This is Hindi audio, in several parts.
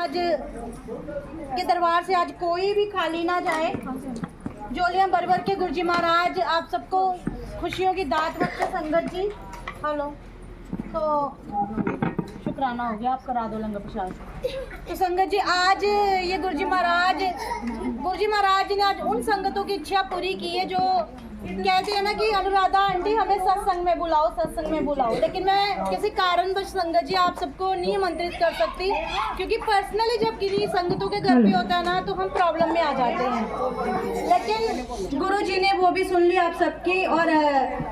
आज के दरबार से आज कोई भी खाली ना जाए। जोलियां भर भर के गुरुजी महाराज आप सबको खुशियों की दात बख्शे। संगत जी हेलो, तो शुक्राना हो गया, आप करा दो लंगर प्रसाद। तो संगत जी आज ये गुरुजी महाराज ने आज उन संगतों की इच्छा पूरी की है जो कहते हैं ना कि अनुराधा आंटी हमें सत्संग में बुलाओ, लेकिन मैं किसी कारणवश संगत जी आप सबको नहीं आमंत्रित कर सकती, क्योंकि पर्सनली जब किसी संगतों के घर पे होता है ना तो हम प्रॉब्लम में आ जाते हैं। लेकिन गुरु जी ने वो भी सुन ली आप सबकी, और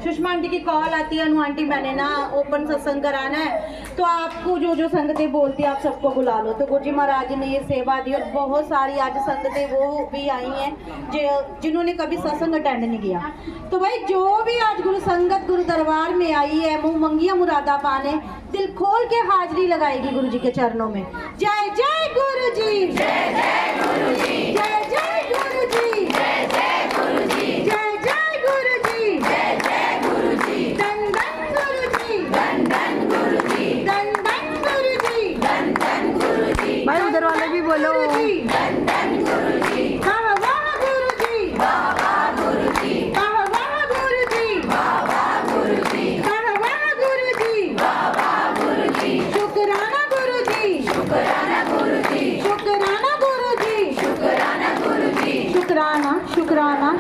सुषमा आंटी की कॉल आती है, अनु आंटी मैंने ना ओपन सत्संग कराना है, तो आपको जो संगतें बोलती है आप सबको बुला लो। तो गुरु जी महाराज ने ये सेवा दी, और बहुत सारी आज संगतें वो भी आई हैं जिन्होंने कभी सत्संग अटेंड नहीं किया। तो भाई जो भी आज गुरु संगत गुरु दरबार में आई है, मुँह मंगिया मुरादा पाने, दिल खोल के हाजिरी लगाएगी गुरु जी के चरणों में। जय जय गुरु जी, जय जय गुरु जी, जय जय गुरु जी, जय जय गुरु जी, जय जय गुरु जी, जय जय गुरु जी, धन धन गुरु जी, धन धन गुरु जी, धन धन गुरु जी, धन धन गुरु जी। भाई उधर वाले भी बोलो, धन धन गुरु जी, वाह वाह गुरु जी, वाह वाह गुरु जी,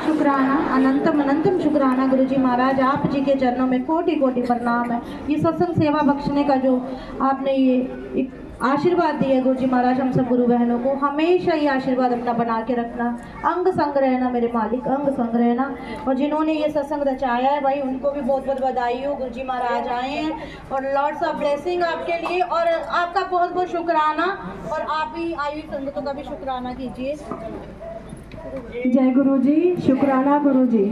शुक्राना अनंतम अनंतम शुक्राना। गुरु जी महाराज आप जी के चरणों में कोटि कोटि प्रणाम है। ये सत्संग सेवा बख्शने का जो आपने ये एक आशीर्वाद दिया गुरु जी महाराज हम सब गुरु बहनों को, हमेशा ये आशीर्वाद अपना बना के रखना, अंग संग रहना मेरे मालिक, अंग संग रहना। और जिन्होंने ये सत्संग रचाया है भाई उनको भी बहुत बहुत बधाई हो। गुरु जी महाराज आए हैं और लॉर्ड्स ऑफ ब्लेसिंग आपके लिए, और आपका बहुत बहुत शुक्राना, और आप भी आई हुई संगतों का भी शुक्राना कीजिए। जय गुरु जी, शुक्राना गुरु जी।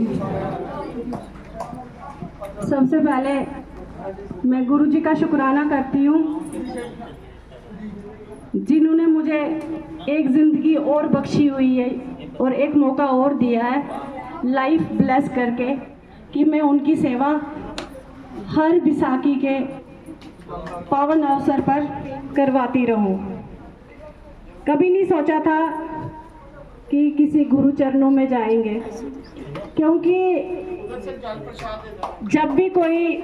सबसे पहले मैं गुरु जी का शुक्राना करती हूँ जिन्होंने मुझे एक ज़िंदगी और बख्शी हुई है और एक मौका और दिया है लाइफ ब्लेस करके, कि मैं उनकी सेवा हर विसाखी के पावन अवसर पर करवाती रहूं। कभी नहीं सोचा था कि किसी गुरु चरणों में जाएंगे, क्योंकि जब भी कोई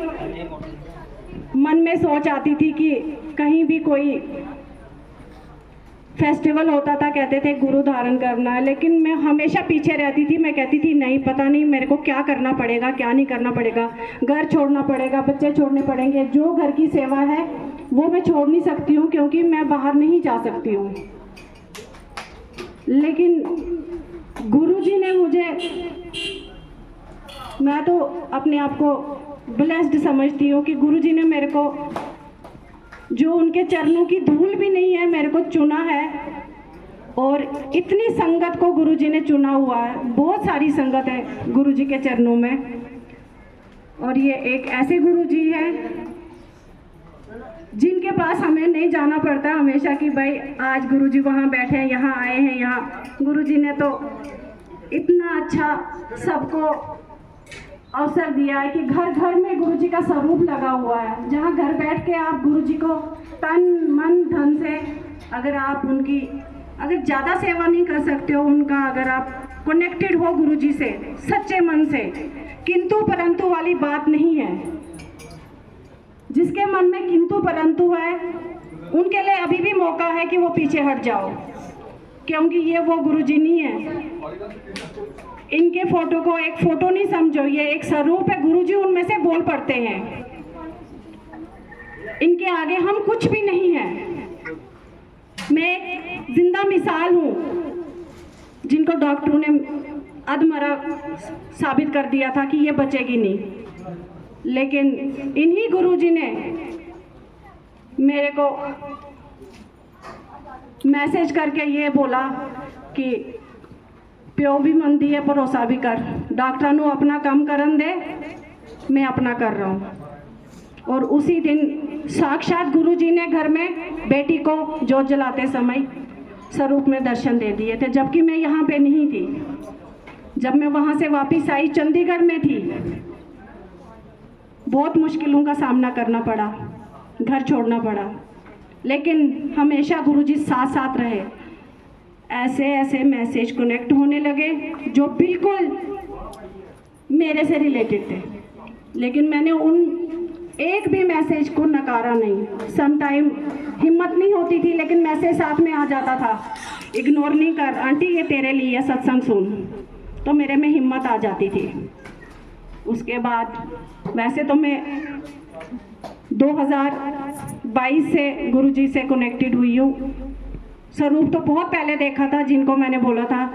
मन में सोच आती थी कि कहीं भी कोई फेस्टिवल होता था कहते थे गुरु धारण करना है, लेकिन मैं हमेशा पीछे रहती थी। मैं कहती थी नहीं, पता नहीं मेरे को क्या करना पड़ेगा, क्या नहीं करना पड़ेगा, घर छोड़ना पड़ेगा, बच्चे छोड़ने पड़ेंगे, जो घर की सेवा है वो मैं छोड़ नहीं सकती हूँ क्योंकि मैं बाहर नहीं जा सकती हूँ। लेकिन गुरुजी ने मुझे, मैं तो अपने आप को ब्लेस्ड समझती हूँ कि गुरुजी ने मेरे को, जो उनके चरणों की धूल भी नहीं है, मेरे को चुना है। और इतनी संगत को गुरुजी ने चुना हुआ है, बहुत सारी संगत है गुरुजी के चरणों में, और ये एक ऐसे गुरुजी है जिनके पास हमें नहीं जाना पड़ता हमेशा कि भाई आज गुरुजी वहाँ बैठे हैं, यहाँ आए हैं, यहाँ। गुरुजी ने तो इतना अच्छा सबको अवसर दिया है कि घर घर में गुरुजी का स्वरूप लगा हुआ है, जहाँ घर बैठ के आप गुरुजी को तन मन धन से, अगर आप उनकी अगर ज़्यादा सेवा नहीं कर सकते हो उनका, अगर आप कनेक्टेड हो गुरुजी से सच्चे मन से, किंतु परंतु वाली बात नहीं है। जिसके मन में किंतु परंतु है उनके लिए अभी भी मौका है कि वो पीछे हट जाओ, क्योंकि ये वो गुरुजी नहीं है। इनके फोटो को एक फोटो नहीं समझो, ये एक स्वरूप है। गुरुजी उनमें से बोल पड़ते हैं, इनके आगे हम कुछ भी नहीं है। मैं एक जिंदा मिसाल हूँ जिनको डॉक्टरों ने अधमरा साबित कर दिया था कि ये बचेगी नहीं, लेकिन इन्हीं गुरुजी ने मेरे को मैसेज करके ये बोला कि प्यो भी मंदी है, भरोसा भी कर, डॉक्टर नू अपना काम करन दे, मैं अपना कर रहा हूँ। और उसी दिन साक्षात गुरुजी ने घर में बेटी को जोत जलाते समय स्वरूप में दर्शन दे दिए थे, जबकि मैं यहाँ पे नहीं थी। जब मैं वहाँ से वापस आई, चंडीगढ़ में थी, बहुत मुश्किलों का सामना करना पड़ा, घर छोड़ना पड़ा, लेकिन हमेशा गुरुजी साथ साथ रहे। ऐसे ऐसे मैसेज कनेक्ट होने लगे जो बिल्कुल मेरे से रिलेटेड थे, लेकिन मैंने उन एक भी मैसेज को नकारा नहीं। सम टाइम हिम्मत नहीं होती थी, लेकिन मैसेज साथ में आ जाता था, इग्नोर नहीं कर आंटी, ये तेरे लिए सत्संग सुन, तो मेरे में हिम्मत आ जाती थी। उसके बाद वैसे तो मैं 2022 से गुरुजी से कनेक्टेड हुई हूँ। स्वरूप तो बहुत पहले देखा था, जिनको मैंने बोला था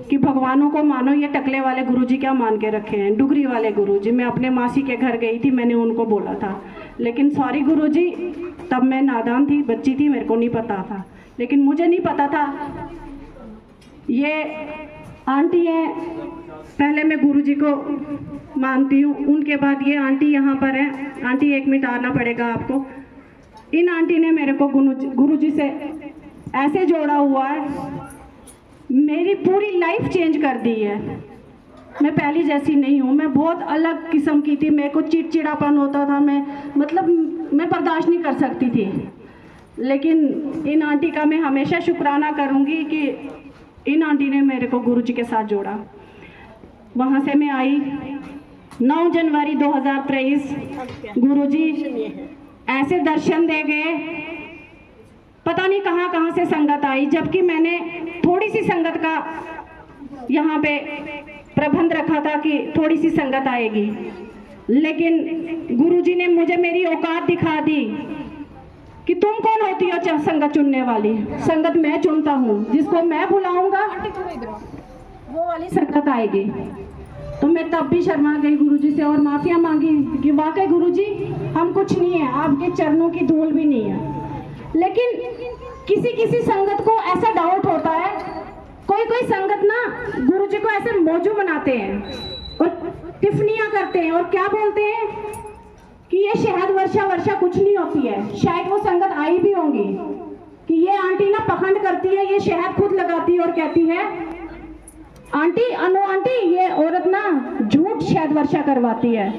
कि भगवानों को मानो, ये टकले वाले गुरुजी क्या मान के रखे हैं, डुगरी वाले गुरुजी। मैं अपने मासी के घर गई थी, मैंने उनको बोला था, लेकिन सॉरी गुरुजी, तब मैं नादान थी, बच्ची थी, मेरे को नहीं पता था। लेकिन मुझे नहीं पता था ये आंटी है। पहले मैं गुरुजी को मानती हूँ, उनके बाद ये आंटी यहाँ पर है। आंटी 1 मिनट आना पड़ेगा आपको। इन आंटी ने मेरे को गुरुजी से ऐसे जोड़ा हुआ है, मेरी पूरी लाइफ चेंज कर दी है। मैं पहली जैसी नहीं हूँ, मैं बहुत अलग किस्म की थी। मेरे को चिड़चिड़ापन होता था, मैं बर्दाश्त नहीं कर सकती थी। लेकिन इन आंटी का मैं हमेशा शुक्राना करूँगी कि इन आंटी ने मेरे को गुरुजी के साथ जोड़ा। वहाँ से मैं आई 9 जनवरी 2023, गुरुजी ऐसे दर्शन दे गए, पता नहीं कहाँ कहाँ से संगत आई, जबकि मैंने थोड़ी सी संगत का यहाँ पे प्रबंध रखा था कि थोड़ी सी संगत आएगी, लेकिन गुरुजी ने मुझे मेरी औकात दिखा दी कि तुम कौन होती हो संगत चुनने वाली। संगत मैं चुनता हूँ, जिसको मैं बुलाऊंगा वो वाली संगत आएगी। तो मैं तब भी शर्मा गई गुरुजी से और माफिया मांगी कि वाकई गुरुजी हम कुछ नहीं है, आपके चरणों की धूल भी नहीं है। लेकिन किसी संगत को ऐसा डाउट होता है, कोई संगत ना गुरुजी को ऐसे मौजू बनाते हैं और टिप्पणियां करते हैं और क्या बोलते हैं कि ये शहद वर्षा कुछ नहीं होती है। शायद वो संगत आई भी होंगी कि ये आंटी ना पखंड करती है, ये शहद खुद लगाती है और कहती है आंटी अनु आंटी ये औरत ना झूठ शहद वर्षा करवाती है।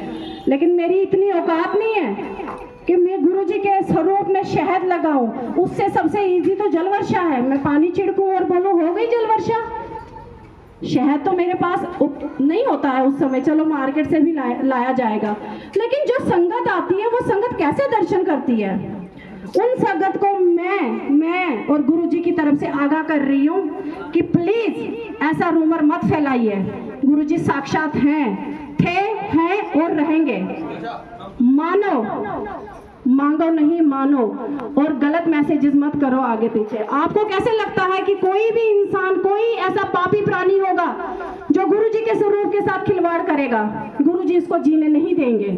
लेकिन मेरी इतनी औकात नहीं है कि मैं गुरुजी के स्वरूप में शहद लगाऊं। उससे सबसे इजी तो जल वर्षा है, मैं पानी छिड़कूं और बोलूं हो गई जल वर्षा। शहद तो मेरे पास नहीं होता है उस समय, चलो मार्केट से भी लाया जाएगा। लेकिन जो संगत आती है वो संगत कैसे दर्शन करती है, उन संगत को मैं और गुरुजी की तरफ से आगाह कर रही हूँ कि प्लीज ऐसा रूमर मत फैलाइए। गुरुजी साक्षात हैं, थे, हैं और रहेंगे। मानो, मांगो नहीं मानो, और गलत मैसेजेस मत करो आगे पीछे। आपको कैसे लगता है कि कोई भी इंसान, कोई ऐसा पापी प्राणी होगा जो गुरुजी के स्वरूप के साथ खिलवाड़ करेगा? गुरुजी इसको जीने नहीं देंगे,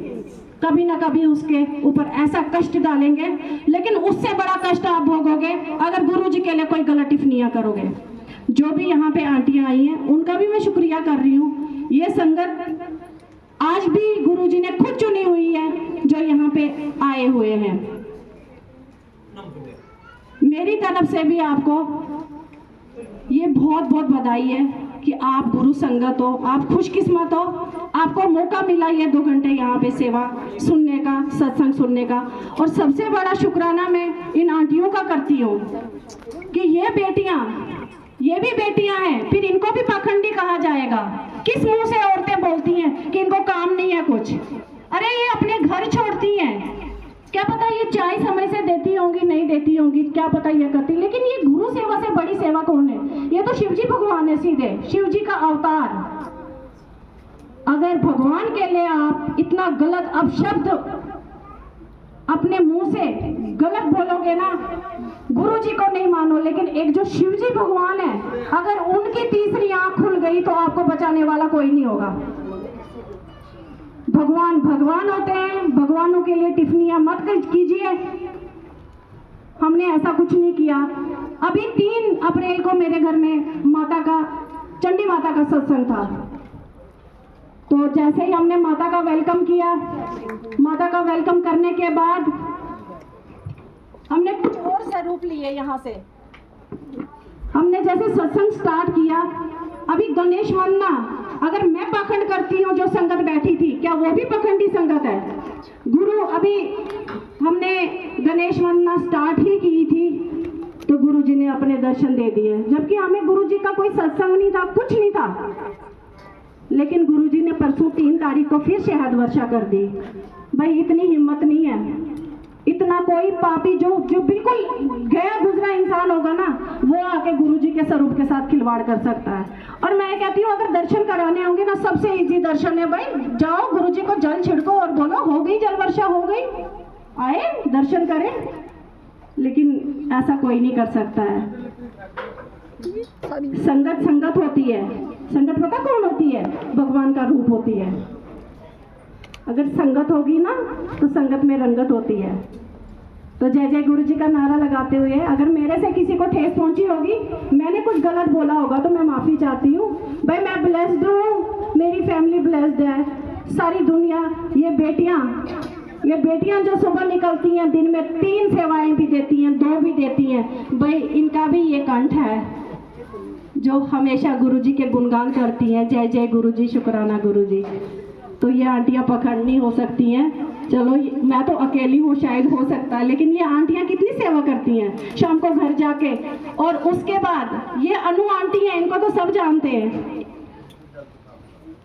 कभी ना कभी उसके ऊपर ऐसा कष्ट डालेंगे। लेकिन उससे बड़ा कष्ट आप भोगोगे अगर गुरुजी के लिए कोई गलत टिप्पणियां करोगे। जो भी यहाँ पे आंटियां आई हैं उनका भी मैं शुक्रिया कर रही हूँ। ये संगत आज भी गुरुजी ने खुद चुनी हुई है जो यहाँ पे आए हुए हैं। मेरी तरफ से भी आपको ये बहुत बहुत बधाई है कि आप गुरु संगत हो, आप खुशकिस्मत हो, आपको मौका मिला ये 2 घंटे यहाँ पे सेवा सुनने का, सत्संग सुनने का। और सबसे बड़ा शुक्राना मैं इन आंटियों का करती हूँ कि ये भी बेटियां हैं, फिर इनको भी पाखंडी कहा जाएगा। किस मुंह से औरतें बोलती हैं कि इनको काम नहीं है कुछ? अरे ये अपने घर छोड़ती हैं, क्या पता ये चाय समय से देती होंगी, नहीं देती होंगी, क्या पता ये करती, लेकिन ये गुरु सेवा से बड़ी सेवा कौन है? ये तो शिवजी भगवान है, सीधे शिवजी का अवतार। अगर भगवान के लिए आप इतना गलत अपशब्द अपने मुंह से गलत बोलोगे ना, गुरुजी को नहीं मानो, लेकिन एक जो शिवजी भगवान है, अगर उनकी तीसरी आंख खुल गई तो आपको बचाने वाला कोई नहीं होगा। भगवान भगवान होते हैं, भगवानों के लिए टिप्पणियां मत कीजिए। हमने ऐसा कुछ नहीं किया। अभी 3 अप्रैल को मेरे घर में माता का, चंडी माता का सत्संग था। तो जैसे ही हमने माता का वेलकम किया, माता का वेलकम करने के बाद हमने कुछ और स्वरूप लिए। यहाँ से हमने जैसे सत्संग स्टार्ट किया अभी गणेश वंदना अगर मैं पाखंड करती हूँ, जो संगत बैठी थी, क्या वो भी पखंडी संगत है? गुरु अभी हमने गणेश वंदना स्टार्ट ही की थी तो गुरु जी ने अपने दर्शन दे दिए, जबकि हमें गुरु जी का कोई सत्संग नहीं था, कुछ नहीं था। लेकिन गुरु जी ने परसों 3 तारीख को फिर शहद वर्षा कर दी। भाई इतनी हिम्मत नहीं है, इतना कोई पापी जो बिल्कुल गया गुजरा इंसान होगा ना, वो आके गुरु जी के स्वरूप के साथ खिलवाड़ कर सकता है। और मैं कहती हूँ अगर दर्शन कराने होंगे ना, सबसे इजी दर्शन है भाई, जाओ गुरु जी को जल छिड़को और बोलो हो गई जल वर्षा, हो गई, आए दर्शन करें। लेकिन ऐसा कोई नहीं कर सकता है। संगत संगत होती है, संगत पता कौन होती है? भगवान का रूप होती है। अगर संगत होगी ना तो संगत में रंगत होती है। तो जय जय गुरु जी का नारा लगाते हुए, अगर मेरे से किसी को ठेस पहुंची होगी, मैंने कुछ गलत बोला होगा तो मैं माफ़ी चाहती हूँ। भाई मैं ब्लेस्ड हूँ, मेरी फैमिली ब्लेस्ड है, सारी दुनिया, ये बेटियां जो सुबह निकलती हैं, दिन में 3 सेवाएं भी देती हैं, 2 भी देती हैं, भाई इनका भी ये कंठ है जो हमेशा गुरु जी के गुणगान करती हैं। जय जय गुरु जी, शुक्राना गुरु जी। तो ये आंटियां पखंडनी हो सकती हैं, चलो मैं तो अकेली हूँ, शायद हो सकता है, लेकिन ये आंटियां कितनी सेवा करती हैं शाम को घर जाके। और उसके बाद ये अनु आंटी हैं, इनको तो सब जानते हैं,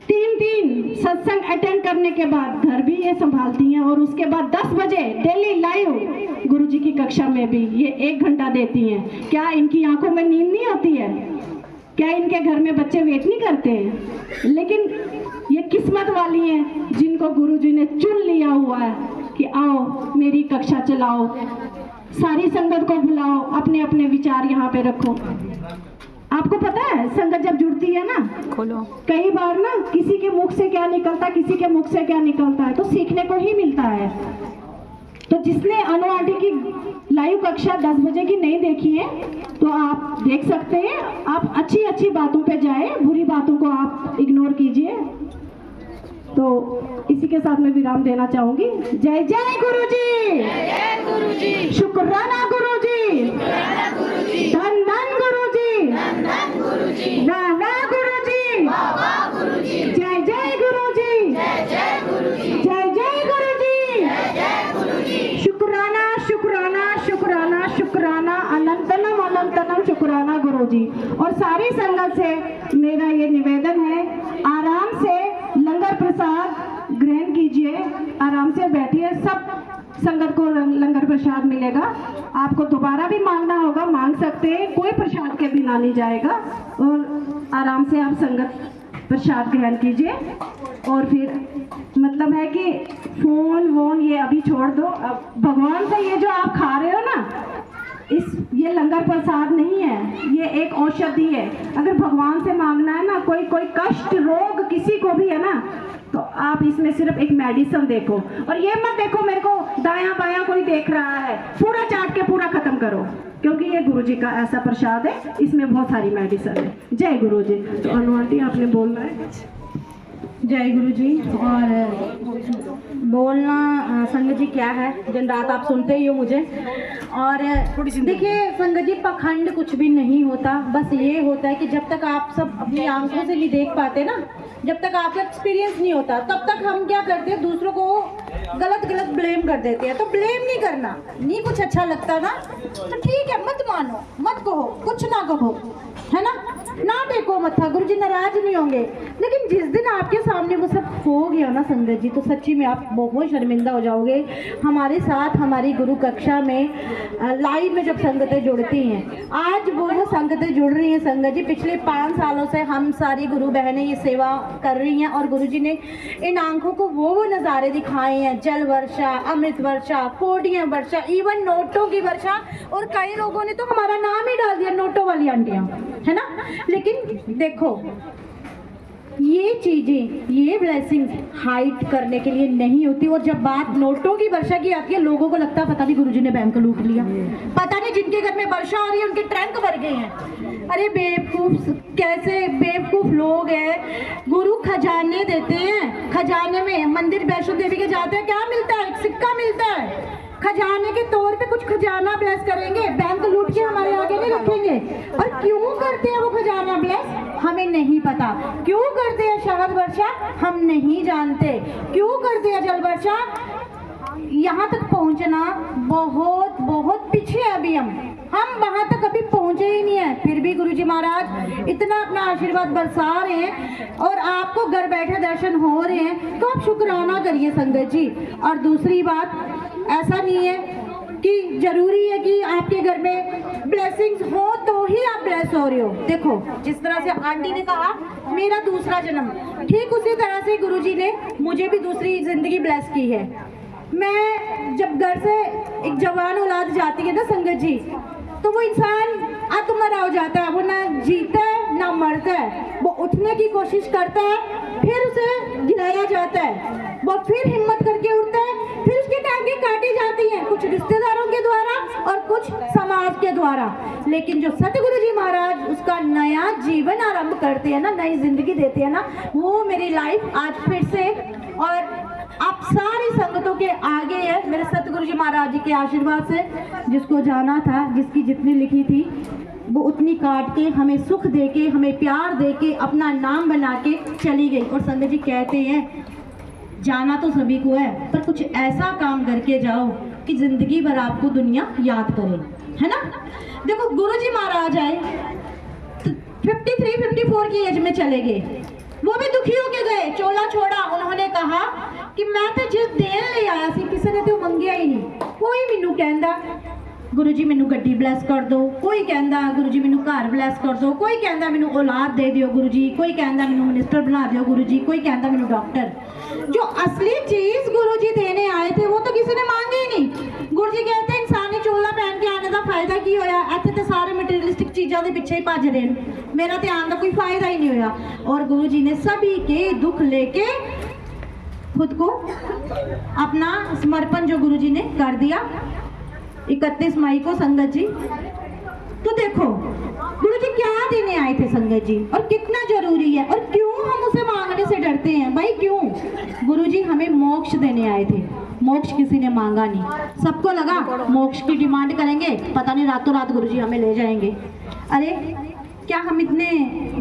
3 सत्संग अटेंड करने के बाद घर भी ये संभालती हैं, और उसके बाद 10 बजे डेली लाइव गुरु जी की कक्षा में भी ये 1 घंटा देती हैं। क्या इनकी आंखों में नींद नहीं होती है? क्या इनके घर में बच्चे वेट नहीं करते हैं? लेकिन ये किस्मत वाली हैं जिनको गुरु जी ने चुन लिया हुआ है कि आओ मेरी कक्षा चलाओ, सारी संगत को बुलाओ, अपने अपने विचार यहाँ पे रखो। आपको पता है संगत जब जुड़ती है ना, खोलो, कई बार ना किसी के मुख से क्या निकलता है, किसी के मुख से क्या निकलता है, तो सीखने को ही मिलता है। तो जिसने अनु आंटी की लाइव कक्षा 10 बजे की नहीं देखी है तो आप देख सकते हैं। आप अच्छी अच्छी बातों पे जाए, बुरी बातों को आप इग्नोर कीजिए। तो इसी के साथ मैं विराम देना चाहूंगी। जय जय गुरु जी, शुक्राना गुरु जी, धन धन गुरु जी, वाह वाह गुरु जी, जय जय गुरु जी, जय जय गुरु जी, शुक्राना शुक्राना शुक्राना शुक्राना, अनंतनम अनंतनम शुक्राना गुरु जी। और सारी संगत से मेरा ये निवेदन है, आराम से लंगर प्रसाद ग्रहण कीजिए, आराम से बैठिए, सब संगत को लंगर प्रसाद मिलेगा। आपको दोबारा भी मांगना होगा, मांग सकते हैं, कोई प्रसाद के बिना नहीं जाएगा। और आराम से आप संगत प्रसाद ग्रहण कीजिए। और फिर मतलब है कि फोन वोन ये अभी छोड़ दो। अब भगवान से ये जो आप खा रहे हो ना, ये लंगर प्रसाद नहीं है, ये एक औषधि है। अगर भगवान से मांगना है ना, कोई कष्ट रोग किसी को भी है ना, तो आप इसमें सिर्फ एक मेडिसिन देखो। और ये मत देखो मेरे को दायां बायां कोई देख रहा है, पूरा चाट के पूरा खत्म करो, क्योंकि ये गुरु जी का ऐसा प्रसाद है, इसमें बहुत सारी मेडिसिन है। जय गुरु जी। तो अनु आंटी आपने बोलना है। जय गुरु जी। और बोलना संगत जी क्या है, दिन रात आप सुनते ही हो मुझे। और देखिए संगत जी, पखंड कुछ भी नहीं होता, बस ये होता है कि जब तक आप सब अपनी आंखों से नहीं देख पाते ना, जब तक आपका एक्सपीरियंस नहीं होता, तब तक हम क्या करते हैं, दूसरों को गलत ब्लेम कर देते हैं। तो ब्लेम नहीं करना, नहीं कुछ अच्छा लगता ना तो ठीक है, मत मानो, मत कहो, कुछ ना कहो, है ना टेको मत्था, गुरु जी नाराज नहीं होंगे। लेकिन जिस दिन आपके सामने वो सब हो गया ना संगत जी, तो सच्ची में आप बहुत शर्मिंदा हो जाओगे। हमारे साथ हमारी गुरु कक्षा में लाइव में जब संगतें जुड़ती हैं, आज वो संगतें जुड़ रही हैं संगत जी, पिछले 5 सालों से हम सारी गुरु बहनें ये सेवा कर रही हैं। और गुरु जी ने इन आंखों को वो नज़ारे दिखाए हैं, जल वर्षा, अमृत वर्षा, कोडियाँ वर्षा, इवन नोटों की वर्षा। और कई लोगों ने तो हमारा नाम ही डाल दिया, नोटों वाली आंटियाँ, है ना। लेकिन देखो ये चीज़ें, ये ब्लेसिंग्स हाइड करने के लिए नहीं होती। और जब बात नोटों की वर्षा की आती है, लोगों को लगता है पता नहीं गुरुजी ने बैंक लूट लिया, पता नहीं जिनके घर में वर्षा आ रही है उनके ट्रंक भर गए हैं। अरे बेवकूफ, कैसे बेवकूफ लोग हैं। गुरु खजाने देते हैं, खजाने में मंदिर वैष्णो देवी के जाते हैं, क्या मिलता है? एक सिक्का मिलता है। खजाने के तौर पे कुछ खजाना ब्लेस करेंगे, बैंक लूट के हमारे आगे नहीं रखेंगे। और क्यों करते हैं वो खजाना ब्लेस? हमें हमें नहीं पता। क्यों करते हैं शहद वर्षा हम नहीं जानते, क्यों करते हैं जल वर्षा। यहाँ तक पहुँचना बहुत बहुत पीछे है अभी हम वहाँ तक अभी पहुँचे ही नहीं है, फिर भी गुरुजी महाराज इतना अपना आशीर्वाद बरसा रहे हैं और आपको घर बैठे दर्शन हो रहे हैं, तो आप शुक्राना करिए संगत जी। और दूसरी बात, ऐसा नहीं है कि जरूरी है कि आपके घर में ब्लेसिंग्स हो तो ही आप ब्लेस हो रहे हो। देखो जिस तरह से आंटी ने कहा मेरा दूसरा जन्म, ठीक उसी तरह से गुरुजी ने मुझे भी दूसरी जिंदगी ब्लेस की है। मैं जब घर से एक जवान औलाद जाती है ना संगत जी, तो वो इंसान आत्मरा हो जाता है, वो ना जीता है ना मरता है, वो उठने की कोशिश करता है, फिर उसे गिराया जाता है, वो फिर हिम्मत करके उठता है, फिर उसकी टांगें काटी जाती हैं, कुछ रिश्तेदारों के द्वारा और कुछ समाज के द्वारा। लेकिन जो सतगुरु जी महाराज उसका नया जीवन आरंभ करते हैं ना, नई जिंदगी देते हैं ना, वो मेरी लाइफ आज फिर से और आप सारी संगतों के आगे है मेरे सतगुरु जी महाराज जी के आशीर्वाद से। जिसको जाना था, जिसकी जितनी लिखी थी वो उतनी काट के हमें सुख दे के, हमें प्यार दे के, अपना नाम बना के चली गई। और संगत जी कहते हैं जाना तो सभी को है, पर कुछ ऐसा काम करके जाओ कि जिंदगी भर आपको दुनिया याद करे, है ना। देखो गुरु जी महाराज आए 53-54 की एज में चले गए, वो भी दुखी होके गए, चोला छोड़ा। उन्होंने कहा कि मैं तो जिस देन ले आया सी किसी ने तो मंगिया ही नहीं। कोई मैनू कहंदा गुरु जी मैनू गड्डी ब्लैस कर दो, कोई कहंदा गुरु जी मैनू घर ब्लैस कर दो, कोई कहंदा मैनू औलाद दे दियो गुरु जी, कोई कहंदा मैनू मिनिस्टर बना दियो गुरु जी, कोई कहंदा मैनू डॉक्टर। जो असली चीज गुरु जी देने आए थे वो तो किसी ने मांगे ही नहीं। गुरु जी कहते हैं इंसानी चोला पहन के आने का फायदा की होया, इत्थे ते सारे मटीरियलिस्टिक चीज़ों के पिछे ही भज रहे हैं, मेरा तो आने का कोई फायदा ही नहीं होया। और गुरु जी ने सभी के दुख लेके खुद को अपना समर्पण जो गुरु जी ने कर दिया 31 मई को संगत जी। तो देखो गुरु जी क्या देने आए थे संगत जी, और कितना जरूरी है, और क्यों हम उसे मांगने से डरते हैं भाई, क्यों। गुरु जी हमें मोक्ष देने आए थे, मोक्ष किसी ने मांगा नहीं। सबको लगा मोक्ष की डिमांड करेंगे, पता नहीं रातों रात गुरु जी हमें ले जाएंगे। अरे क्या हम इतने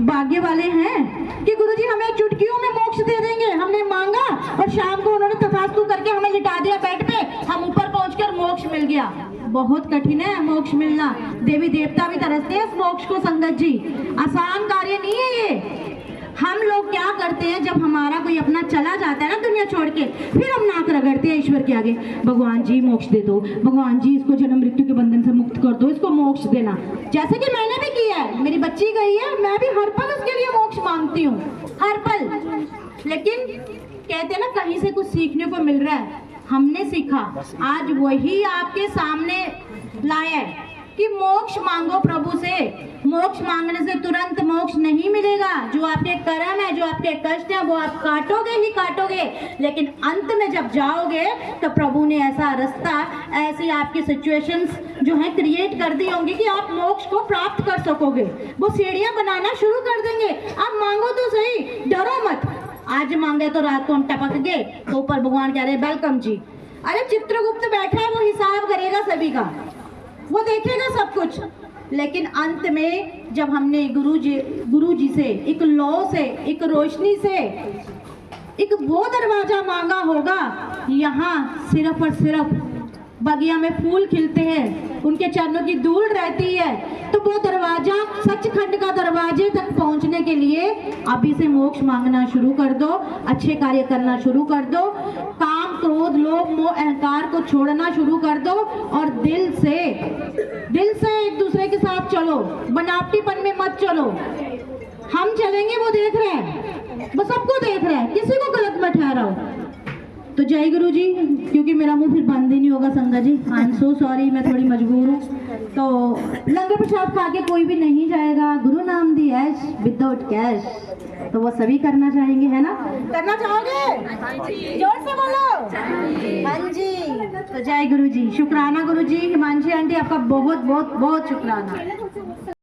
भाग्य वाले हैं कि गुरु जी हमें चुटकियों में मोक्ष दे देंगे। हमने मांगा और शाम को उन्होंने तथास्तु करके हमें लिटा दिया बेड पे, हम ऊपर पहुंचकर मोक्ष मिल गया। बहुत कठिन है मोक्ष मिलना, देवी देवता भी तरसते हैं इस मोक्ष को संगत जी, आसान कार्य नहीं है ये। हम लोग क्या करते हैं, जब हमारा कोई अपना चला जाता है ना दुनिया छोड़ के, फिर हम नाक रगड़ते हैं ईश्वर के आगे, भगवान जी मोक्ष दे दो, भगवान जी इसको जन्म मृत्यु के बंधन से मुक्त कर दो, इसको मोक्ष देना। जैसे कि मैंने भी किया है, मेरी बच्ची गई है, मैं भी हर पल उसके लिए मोक्ष मांगती हूँ, हर पल। लेकिन कहते हैं ना कहीं से कुछ सीखने को मिल रहा है, हमने सीखा, आज वही आपके सामने लाया है कि मोक्ष मांगो प्रभु से। मोक्ष मांगने से तुरंत मोक्ष नहीं मिलेगा, जो आपके कर्म है, जो आपके कष्ट है, वो आप काटोगे ही काटोगे, लेकिन अंत में जब जाओगे तो प्रभु ने ऐसा रास्ता, ऐसी आपकी सिचुएशंस जो है क्रिएट कर दी होंगी कि आप मोक्ष को प्राप्त कर सकोगे। वो सीढ़ियां बनाना शुरू कर देंगे। आप मांगो तो सही, डरो मत। आज मांगे तो रात को हम टपक गए, तो ऊपर भगवान कह रहे वेलकम जी। अरे चित्रगुप्त बैठा है, वो हिसाब करेगा सभी का, वो देखेगा सब कुछ। लेकिन अंत में जब हमने गुरु जी से एक लौ से, एक रोशनी से, एक वो दरवाजा मांगा होगा, यहाँ सिर्फ और सिर्फ बगिया में फूल खिलते हैं, उनके चरणों की धूल रहती है, तो वो दरवाजा सचखंड का दरवाजे तक पहुंचने के लिए अभी से मोक्ष मांगना शुरू कर दो, अच्छे कार्य करना शुरू कर दो, काम क्रोध लोभ मोह अहंकार को छोड़ना शुरू कर दो, और दिल से एक दूसरे के साथ चलो, बनावटीपन में मत चलो। हम चलेंगे, वो देख रहे हैं, वो सबको देख रहे हैं, किसी को गलत मत ठहराओ। तो जय गुरु जी, क्योंकि मेरा मुंह फिर बंद ही नहीं होगा संगत जी, आई एम सो सॉरी, मैं थोड़ी मजबूर हूँ। तो लंगर प्रसाद खा के कोई भी नहीं जाएगा, गुरु नाम दी ऐश विदाउट कैश, तो वो सभी करना चाहेंगे, है ना। करना चाहोगे? जोर से बोलो हाँ जी। तो जय गुरु जी, शुक्राना गुरु जी। हिमांशी आंटी आपका बहुत बहुत बहुत शुक्राना।